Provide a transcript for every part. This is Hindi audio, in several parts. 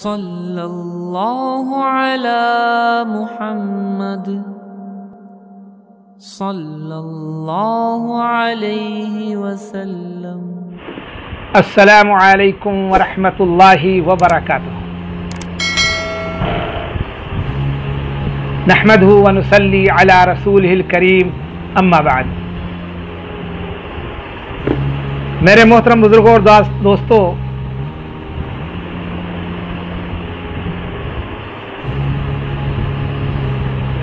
सल्लल्लाहु अला मुहम्मद सल्लल्लाहु अलैहि वसल्लम। अस्सलामु अलैकुम वरहमतुल्लाहि वबरकातुहू। नहमदुहु व नुसल्ली अला रसूलिहिल करीम, अम्मा बाद। मेरे मोहतरम बुजुर्गों और दोस्तों,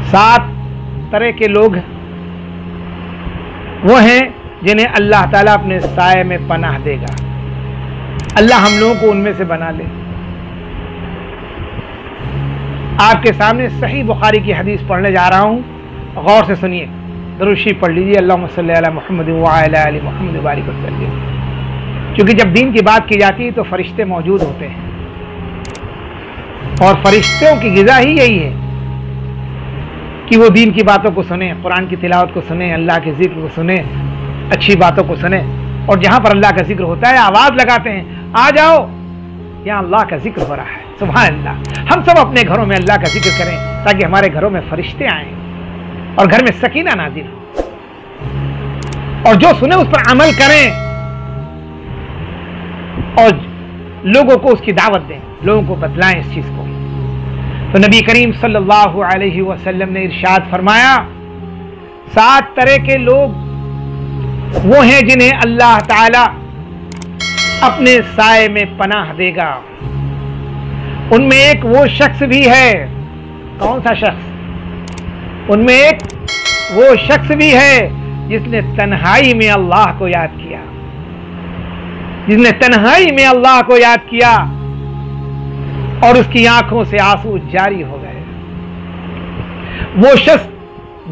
सात तरह के लोग वो हैं जिन्हें अल्लाह ताला अपने साए में पनाह देगा। अल्लाह हम लोगों को उनमें से बना ले। आपके सामने सही बुखारी की हदीस पढ़ने जा रहा हूं, गौर से सुनिए, दुरूद शरीफ पढ़ लीजिए। अल्लाहुम्मा सल्ली अला मुहम्मद व अला आलि मुहम्मद व बारिक वसल्लम। क्योंकि जब दीन की बात की जाती है तो फरिश्ते मौजूद होते हैं, और फरिश्तों की गिज़ा ही यही है कि वो दीन की बातों को सुने, कुरान की तिलावत को सुने, अल्लाह के जिक्र को सुने, अच्छी बातों को सुने। और जहां पर अल्लाह का जिक्र होता है आवाज लगाते हैं, आ जाओ, यहाँ अल्लाह का जिक्र हो रहा है। सुभान अल्लाह। हम सब अपने घरों में अल्लाह का जिक्र करें ताकि हमारे घरों में फरिश्ते आए और घर में सकीना नाजिल हो, और जो सुने उस पर अमल करें और लोगों को उसकी दावत दें, लोगों को बतलाएं इस चीज को। तो नबी करीम सल्लल्लाहु अलैहि वसल्लम ने इरशाद फरमाया, सात तरह के लोग वो हैं जिन्हें अल्लाह ताला अपने साए में पनाह देगा। उनमें एक वो शख्स भी है। कौन सा शख्स? उनमें एक वो शख्स भी है जिसने तन्हाई में अल्लाह को याद किया, जिसने तन्हाई में अल्लाह को याद किया और उसकी आंखों से आंसू जारी हो गए। वो शख्स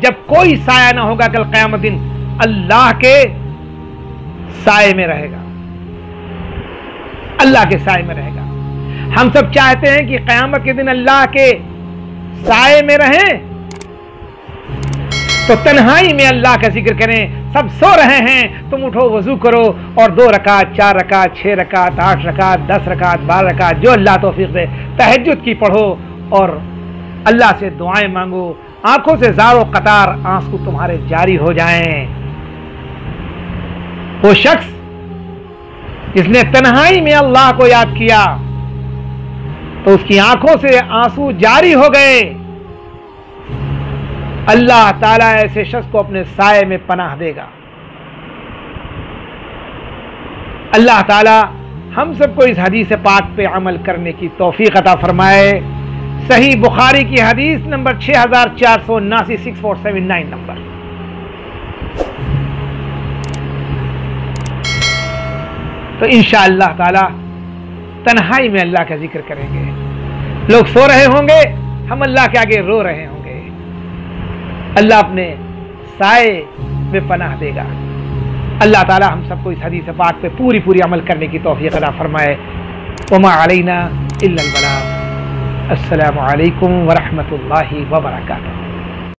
जब कोई साया ना होगा कल क़यामत दिन, अल्लाह के साए में रहेगा, अल्लाह के साए में रहेगा। हम सब चाहते हैं कि क़यामत के दिन अल्लाह के साए में रहें, तो तन्हाई में अल्लाह का जिक्र करें। सब सो रहे हैं, तुम उठो, वजू करो और 2 रकात, 4 रकात, 6 रकात, 8 रकात, 10 रकात, 12 रकात, जो अल्लाह तौफीक दे, तहज्जुद की पढ़ो और अल्लाह से दुआएं मांगो। आंखों से ज़ारो कतार आंसू तुम्हारे जारी हो जाएं। वो शख्स जिसने तन्हाई में अल्लाह को याद किया तो उसकी आंखों से आंसू जारी हो गए। अल्लाह ताला ऐसे शख्स को अपने साए में पनाह देगा। अल्लाह ताला हम सबको इस हदीस पाक पे अमल करने की तौफीक अता फरमाए। सही बुखारी की हदीस नंबर 6479, 6479 नंबर। तो इंशाअल्लाह ताला तन्हाई में अल्लाह का जिक्र करेंगे। लोग सो रहे होंगे, हम अल्लाह के आगे रो रहे होंगे। अल्लाह अपने साए में पनाह देगा। अल्लाह ताला हम सबको इस हदीस पाक पे पूरी अमल करने की तौफीक अता फरमाए। वमा अलैना इल्लल बलाग। अस्सलामु अलैकुम व रहमतुल्लाहि व बरकातुहू।